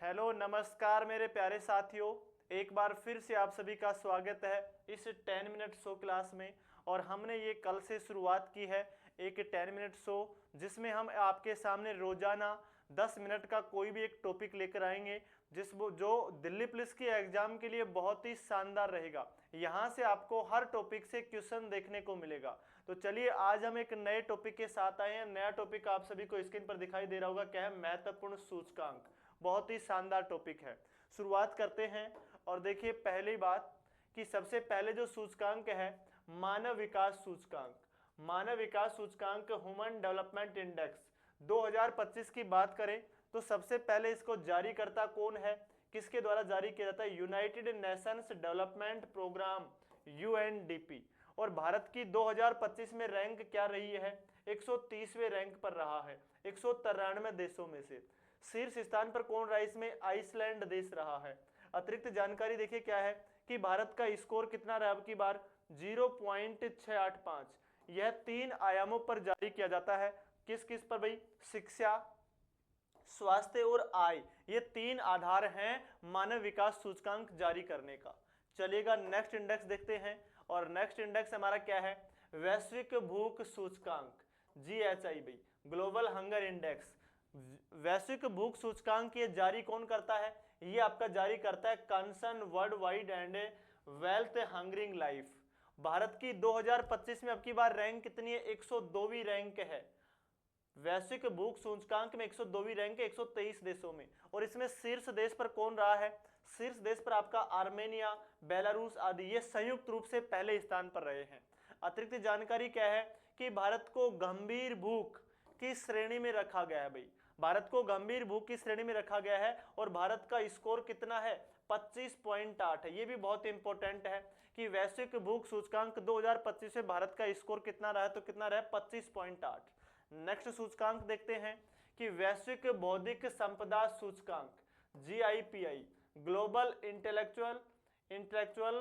Hello नमस्कार मेरे प्यारे साथियों, एक बार फिर से आप सभी का स्वागत है इस 10 मिनट शो क्लास में। और हमने ये कल से शुरुआत की है एक 10 मिनट शो, जिसमें हम आपके सामने रोजाना 10 मिनट का कोई भी एक टॉपिक लेकर आएंगे जो दिल्ली पुलिस के एग्जाम के लिए बहुत ही शानदार रहेगा। यहाँ से आपको हर टॉपिक से क्वेश्चन देखने को मिलेगा। तो चलिए आज हम एक नए टॉपिक के साथ आए हैं। नया टॉपिक आप सभी को स्क्रीन पर दिखाई दे रहा होगा, क्या है? महत्वपूर्ण सूचकांक। बहुत ही शानदार टॉपिक है। शुरुआत करते हैं और देखिए पहली बात कि सबसे पहले जो सूचकांक है मानव विकास सूचकांक। मानव विकास सूचकांक ह्यूमन डेवलपमेंट इंडेक्स 2025 की बात करें तो सबसे पहले इसको जारी करता कौन है, किसके द्वारा जारी किया जाता है? United Nations Development Programme UNDP. और भारत की 2025 में रैंक क्या रही है? 130वें रैंक पर रहा है 193 देशों में से। शीर्ष स्थान पर कौन रहा? इसमें आइसलैंड देश रहा है। अतिरिक्त जानकारी देखिए क्या है कि भारत का स्कोर कितना रहा अब की बार? 0.685। यह 3 आयामों पर जारी किया जाता है। किस किस पर भाई? शिक्षा, स्वास्थ्य और आय, ये 3 आधार हैं मानव विकास सूचकांक जारी करने का। चलिएगा नेक्स्ट इंडेक्स देखते हैं। और नेक्स्ट इंडेक्स हमारा क्या है? वैश्विक भूख सूचकांक, GHI भाई, ग्लोबल हंगर इंडेक्स। वैश्विक भूख सूचकांक ये जारी कौन करता है? ये आपका जारी करता है concern world wide and wealth hungering life. Bharat की 2025 में अब की बार रैंक कितनी है? 102वीं रैंक है। वैश्विक भूख सूचकांक में 102वीं रैंक है 123 देशों में। और इसमें शीर्ष देश पर कौन रहा है? शीर्ष देश पर आपका आर्मेनिया, बेलारूस आदि ये संयुक्त रूप से पहले स्थान पर रहे हैं। अतिरिक्त जानकारी क्या है कि भारत को गंभीर भूख की श्रेणी में रखा गया है भाई। भारत को गंभीर भूख की श्रेणी में रखा गया है और भारत का स्कोर कितना है? 25.8 है। ये भी बहुत इंपॉर्टेंट है कि वैश्विक भूख सूचकांक 2025 में भारत का स्कोर कितना रहा है? तो कितना रहा है? 25.8। नेक्स्ट सूचकांक देखते हैं कि वैश्विक बौद्धिक संपदा सूचकांक GIPI, global intellectual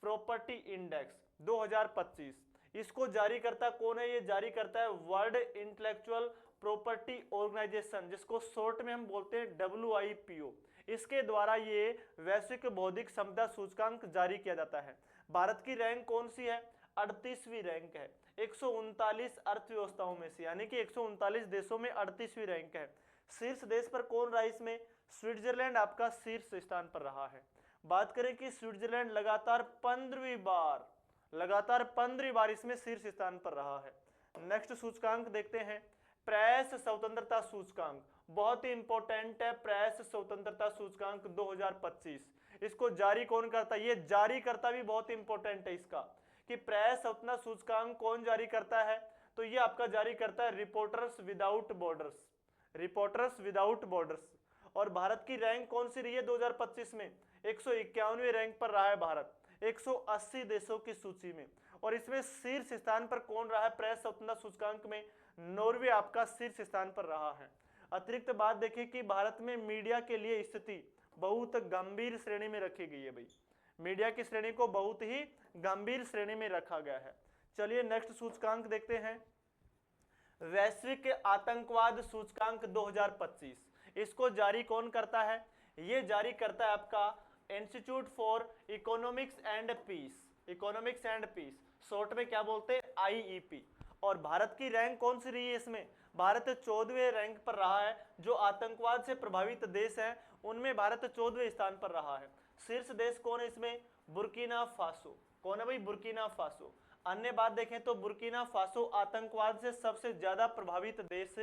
property index 2025। इसको जारी करता कौन है? ये जारी करता है वर्ल्ड इंटेलेक्चुअल प्रॉपर्टी ऑर्गेनाइजेशन, जिसको शॉर्ट में हम बोलते हैं WIPO। इसके द्वारा ये वैश्विक बौद्धिक संपदा सूचकांक जारी किया जाता है। भारत की रैंक कौन सी है? 38वीं रैंक है 139 अर्थव्यवस्थाओं में से, यानी कि 139 देशों में 38वीं रैंक है। शीर्ष देश पर कौन रहा इसमें? स्विट्जरलैंड आपका शीर्ष स्थान पर रहा है। बात करें कि स्विट्जरलैंड लगातार 15वीं बार इसमें शीर्ष स्थान पर रहा है। नेक्स्ट सूचकांक देखते हैं, प्रेस स्वतंत्रता सूचकांक। बहुत ही इंपॉर्टेंट है प्रेस स्वतंत्रता सूचकांक 2025। इसको जारी कौन करता है? ये जारी करता भी बहुत इंपॉर्टेंट है इसका कि प्रेस स्वतंत्रता सूचकांक कौन जारी करता है? तो ये आपका जारी करता है reporters without borders. Reporters without borders. और भारत की रैंक कौन सी रही है 2025 में? 151वें रैंक पर रहा है भारत 180 देशों की सूची में। और इसमें शीर्ष स्थान पर कौन रहा है प्रेस स्वतंत्रता सूचकांक में? नॉर्वे आपका शीर्ष स्थान पर रहा है। अतिरिक्त बात देखें कि भारत में मीडिया के लिए स्थिति बहुत गंभीर श्रेणी में रखी गई है भाई। मीडिया की श्रेणी को बहुत ही गंभीर श्रेणी में रखा गया है। चलिए नेक्स्ट सूचकांक देखते हैं, वैश्विक आतंकवाद सूचकांक 2025। इसको जारी कौन करता है? ये जारी करता है आपका institute for economics and peace, short में क्या बोलते हैं? IEP। और भारत की रैंक कौन सी रही है इसमें? भारत 14वें रैंक पर रहा है। जो आतंकवाद से प्रभावित देश हैं उनमें भारत 14वें स्थान पर रहा है। शीर्ष देश कौन है इसमें? Burkina Faso. कौन है भाई? Burkina Faso. अन्य बात देखें तो बुर्किना फासो आतंकवाद से सबसे ज्यादा प्रभावित देश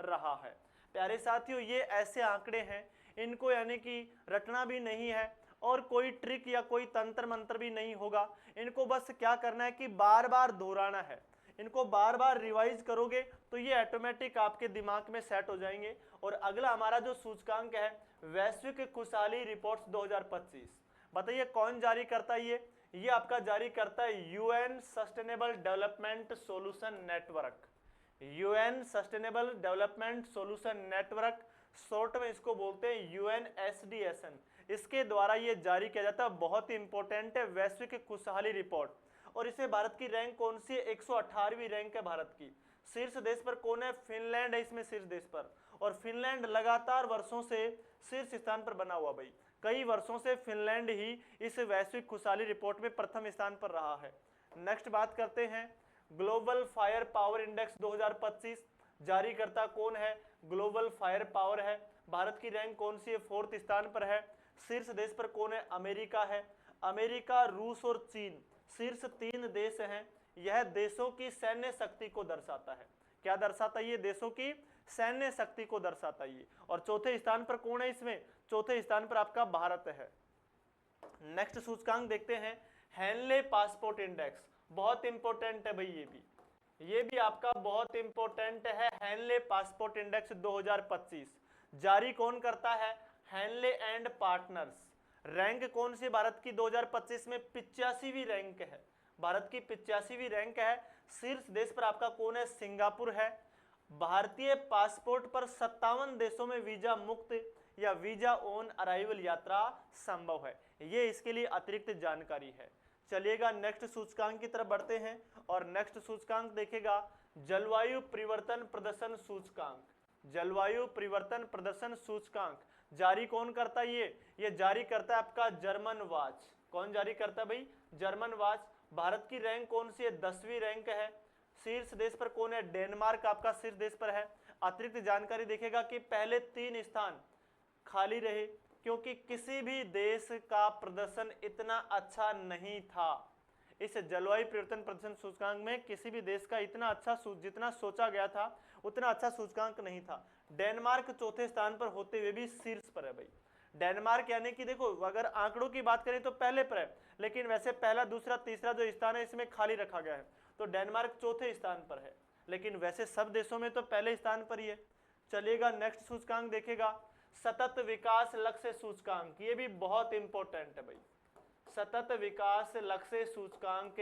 रहा है। प्यारे साथियों, ये ऐसे आंकड़े हैं, इनको यानी कि रटना भी नहीं है और कोई ट्रिक या कोई तंत्र मंत्र भी नहीं होगा। इनको बस क्या करना है कि बार बार दोहराना है। इनको बार बार रिवाइज करोगे तो ये ऑटोमेटिक आपके दिमाग में सेट हो जाएंगे। और अगला हमारा जो सूचकांक है वैश्विक खुशहाली रिपोर्ट्स 2025। बताइए कौन जारी करता है? ये आपका जारी करता है UN sustainable development solution network. UN sustainable development solution network, short में इसको बोलते हैं UNSDSN। इसके द्वारा ये जारी किया जाता है। बहुत ही इंपॉर्टेंट है वैश्विक खुशहाली रिपोर्ट। और इसे भारत की रैंक कौन सी है? 118वीं रैंक है भारत की। शीर्ष देश पर कौन है? फिनलैंड है इसमें शीर्ष देश पर। और फिनलैंड लगातार वर्षों से शीर्ष स्थान पर बना हुआ भाई, कई वर्षों से फिनलैंड ही इस वैश्विक खुशहाली रिपोर्ट में प्रथम स्थान पर रहा है। नेक्स्ट बात करते हैं ग्लोबल फायर पावर इंडेक्स 2025, जारीकर्ता कौन है? ग्लोबल फायर पावर है। भारत की रैंक कौन सी है? 4th स्थान पर है। शीर्ष देश पर कौन है? अमेरिका है। अमेरिका, रूस और चीन शीर्ष 3 देश हैं। यह देशों की सैन्य शक्ति को दर्शाता है। क्या दर्शाता है? ये देशों की सैन्य शक्ति को दर्शाता है। और चौथे स्थान पर कौन है इसमें? चौथे स्थान पर आपका भारत है। नेक्स्ट सूचकांक देखते हैं हेनले पासपोर्ट इंडेक्स, बहुत इंपॉर्टेंट है भाई, ये भी आपका बहुत इंपॉर्टेंट है। हेनले पासपोर्ट इंडेक्स 2025 जारी कौन करता है? Henley and partners. रैंक कौन सी भारत की 2025 में? 85वीं रैंक है। भारत की 85वीं रैंक है। शीर्ष देश पर आपका कौन है? सिंगापुर है। भारतीय पासपोर्ट पर 57 देशों में वीजा मुक्त या वीजा ऑन अराइवल यात्रा संभव है। ये इसके लिए अतिरिक्त जानकारी है। चलिएगा नेक्स्ट सूचकांक की तरफ बढ़ते हैं और नेक्स्ट सूचकांक देखेगा जलवायु परिवर्तन प्रदर्शन सूचकांक। जलवायु परिवर्तन प्रदर्शन सूचकांक जारी कौन करता है? ये जारी करता है आपका जर्मन वाच। कौन जारी करता है भाई? German watch. भारत की रैंक कौन सी है? 10वीं रैंक है। शीर्ष देश पर कौन है? डेनमार्क आपका शीर्ष देश पर है। अतिरिक्त जानकारी देखेगा कि पहले 3 स्थान खाली रहे क्योंकि किसी भी देश का प्रदर्शन इतना अच्छा नहीं था। इस जलवायु परिवर्तन प्रदर्शन सूचकांक में किसी भी देश का इतना अच्छा जितना सोचा गया था उतना अच्छा सूचकांक नहीं था। डेनमार्क चौथे स्थान पर होते हुए भी शीर्ष पर है भाई। डेनमार्क यानी कि देखो अगर आंकड़ों की बात करें तो पहले पर है, लेकिन वैसे पहला, दूसरा, तीसरा जो स्थान है इसमें खाली रखा गया है, तो डेनमार्क चौथे स्थान पर है, लेकिन वैसे सब देशों में तो पहले स्थान पर ही है। चलिएगा नेक्स्ट सूचकांक देखेगा सतत विकास लक्ष्य सूचकांक। ये भी बहुत इंपॉर्टेंट है भाई। सतत विकास लक्ष्य सूचकांक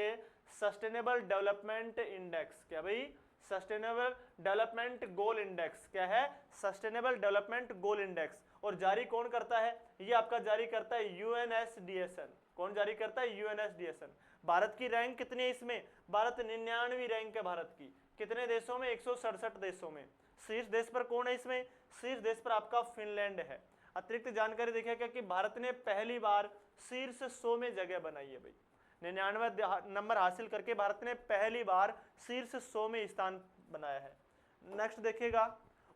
सस्टेनेबल डेवलपमेंट इंडेक्स। क्या भाई? Sustainable development goal index. क्या है? Sustainable development goal index. और जारी कौन करता है? ये आपका जारी करता है यूएनएसडीएसएन। कौन जारी करता है? यूएनएसडीएसएन। भारत की रैंक कितनी है इसमें? भारत 99वीं रैंक है भारत की। कितने देशों में? 167 देशों में। शीर्ष देश पर कौन है इसमें? शीर्ष देश पर आपका फिनलैंड है। अतिरिक्त जानकारी देखिएगा कि भारत ने पहली बार शीर्ष 100 में जगह बनाई है भाई। 99 नंबर हासिल करके भारत ने पहली बार शीर्ष 100 में स्थान बनाया है। नेक्स्ट देखिएगा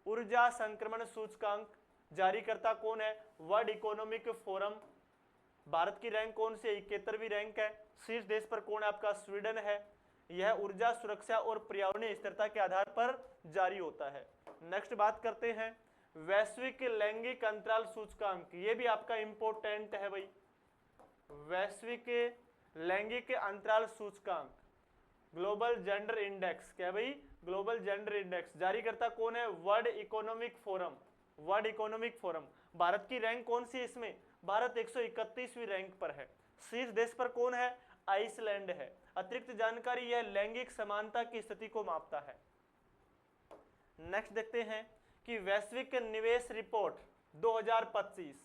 ऊर्जा संक्रमण सूचकांक। जारी करता कौन है? World economic forum. भारत की रैंक कौन सी? 71वीं रैंक है। शीर्ष देश पर कौन है? आपका स्वीडन है। यह ऊर्जा सुरक्षा और पर्यावरणीय स्थिरता के आधार पर जारी होता है। नेक्स्ट बात करते हैं वैश्विक लैंगिक अंतराल सूचकांक। ये भी आपका इंपॉर्टेंट है भाई। वैश्विक लैंगिक अंतराल सूचकांक ग्लोबल जेंडर इंडेक्स। क्या भाई? Global gender index. जारी करता कौन है? World economic forum. World economic forum. Bharat की रैंक कौन सी इसमें? भारत 131वीं रैंक पर है। शीर्ष देश पर कौन है? आइसलैंड है। अतिरिक्त जानकारी यह लैंगिक समानता की स्थिति को मापता है। नेक्स्ट देखते हैं कि वैश्विक निवेश रिपोर्ट 2025।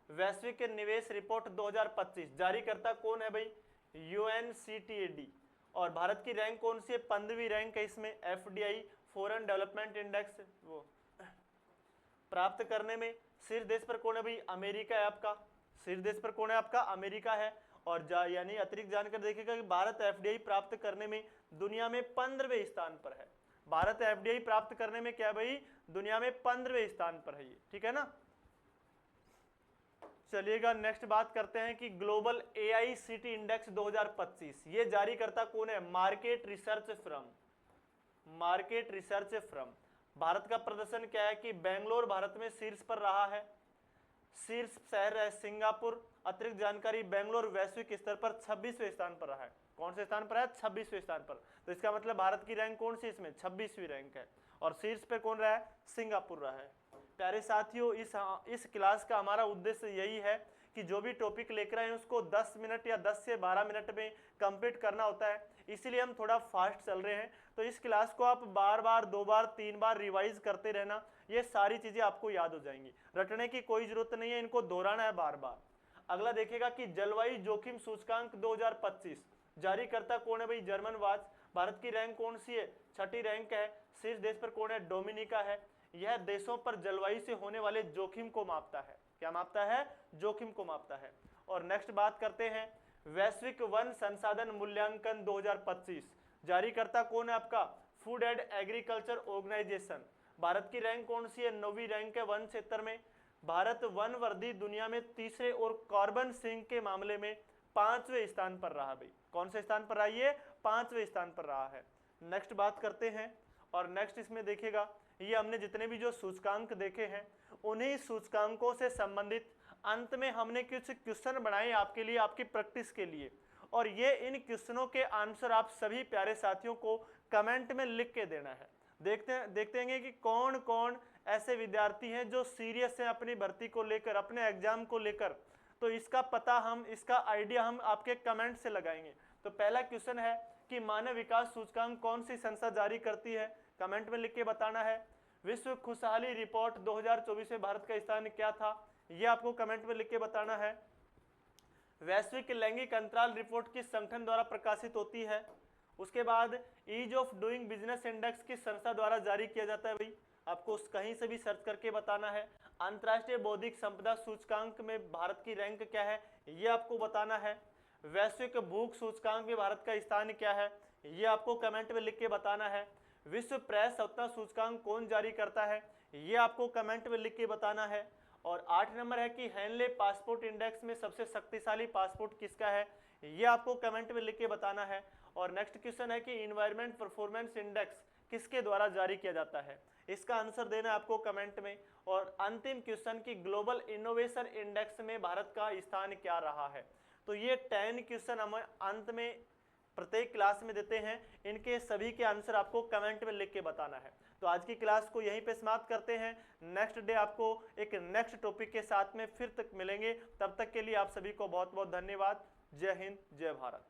वैश्विक निवेश रिपोर्ट 2025 जारी करता कौन है भाई? यूएनसीटीएडी। और भारत की रैंक कौन सी है? 15वीं रैंक है इसमें। एफडीआई फॉरेन डेवलपमेंट इंडेक्स वो प्राप्त करने में शीर्ष देश पर कौन है भाई? अमेरिका है आपका। शीर्ष देश पर कौन है? आपका अमेरिका है। और यानी अतिरिक्त जानकारी देखिएगा कि भारत एफडीआई प्राप्त करने में दुनिया में 15वें स्थान पर है। भारत एफडीआई प्राप्त करने में क्या भाई? दुनिया में 15वें स्थान पर है ये, ठीक है ना। चलिएगा नेक्स्ट बात करते हैं कि ग्लोबल एआईसीटी इंडेक्स 2025 ये जारी करता कौन है? Market research from. Market research from. Bharat का प्रदर्शन क्या है कि बेंगलोर भारत में शीर्ष पर रहा है। शीर्ष शहर है सिंगापुर। अतिरिक्त जानकारी बेंगलोर वैश्विक स्तर पर 26वें स्थान पर रहा है। कौन से स्थान पर है? 26वें स्थान पर। तो इसका मतलब भारत की रैंक कौन सी इसमें? 26वीं रैंक है। और शीर्ष पे कौन रहा है? सिंगापुर रहा है। प्यारे साथियों इस क्लास का हमारा उद्देश्य यही है कि जो भी टॉपिक लेकर आए उसको 10 मिनट या 10 से 12 मिनट में कंप्लीट करना होता है, इसीलिए हम थोड़ा फास्ट चल रहे हैं। तो इस क्लास को आप बार बार 2 बार 3 बार रिवाइज करते रहना, ये सारी चीजें आपको याद हो जाएंगी। रटने की कोई जरूरत नहीं है, इनको दोहराना है बार बार। अगला देखेगा कि जलवायु जोखिम सूचकांक 2025 जारी करता कौन है भाई? German watch. भारत की रैंक कौन सी है? 6ठी रैंक है। शीर्ष देश पर कौन है? डोमिनिका है। यह देशों पर जलवायु से होने वाले जोखिम को मापता है। क्या मापता है? जोखिम को मापता है। और नेक्स्ट बात करते हैं वैश्विक वन संसाधन मूल्यांकन 2025 जारी करता कौन है? आपका food and agriculture organisation. Bharat की रैंक कौन सी है? 9वीं रैंक है वन क्षेत्र में। भारत वन वर्दी दुनिया में तीसरे और कार्बन सिंक के मामले में 5वें स्थान पर रहा। भाई कौन से स्थान पर रहा? ये 5वें स्थान पर रहा है। नेक्स्ट बात करते हैं और नेक्स्ट इसमें देखिएगा, ये हमने जितने भी जो सूचकांक देखे हैं उन्हीं सूचकांकों से संबंधित अंत में हमने कुछ क्वेश्चन बनाए आपके लिए, आपकी प्रैक्टिस के लिए, और ये इन क्वेश्चनों के आंसर आप सभी प्यारे साथियों को कमेंट में लिख के देना है। देखते हैं कि कौन कौन ऐसे विद्यार्थी हैं जो सीरियस हैं अपनी भर्ती को लेकर, अपने एग्जाम को लेकर। तो इसका पता हम, इसका आइडिया हम आपके कमेंट से लगाएंगे। तो पहला क्वेश्चन है कि मानव विकास सूचकांक कौन सी संस्था जारी करती है? कमेंट में लिख के बताना है। विश्व खुशहाली रिपोर्ट 2024 में भारत का स्थान क्या था? ये आपको कमेंट में लिख के बताना है। वैश्विक लैंगिक अंतराल रिपोर्ट किस संगठन द्वारा प्रकाशित होती है? उसके बाद ease of doing business index किस संस्था द्वारा जारी किया जाता है? भाई आपको कहीं से भी सर्च करके बताना है। अंतर्राष्ट्रीय बौद्धिक संपदा सूचकांक में भारत की रैंक क्या है? ये आपको बताना है। वैश्विक भूख सूचकांक में भारत का स्थान क्या है? ये आपको कमेंट में लिख के बताना है। विश्व प्रेस स्वतंत्रता सूचकांक कौन जारी करता है? ये आपको कमेंट में लिख के बताना है। और 8 नंबर है कि हेनले पासपोर्ट इंडेक्स में सबसे शक्तिशाली पासपोर्ट किसका है? ये आपको कमेंट में लिख के बताना है। और नेक्स्ट क्वेश्चन है कि इन्वायरमेंट परफॉर्मेंस इंडेक्स किसके द्वारा जारी किया जाता है? इसका आंसर देना आपको कमेंट में। और अंतिम क्वेश्चन की ग्लोबल इनोवेशन इंडेक्स में भारत का स्थान क्या रहा है? तो ये 10 क्वेश्चन हम अंत में प्रत्येक क्लास में देते हैं, इनके सभी के आंसर आपको कमेंट में लिख के बताना है। तो आज की क्लास को यहीं पे समाप्त करते हैं। नेक्स्ट डे आपको एक नेक्स्ट टॉपिक के साथ में फिर तक मिलेंगे। तब तक के लिए आप सभी को बहुत बहुत धन्यवाद। जय हिंद, जय भारत।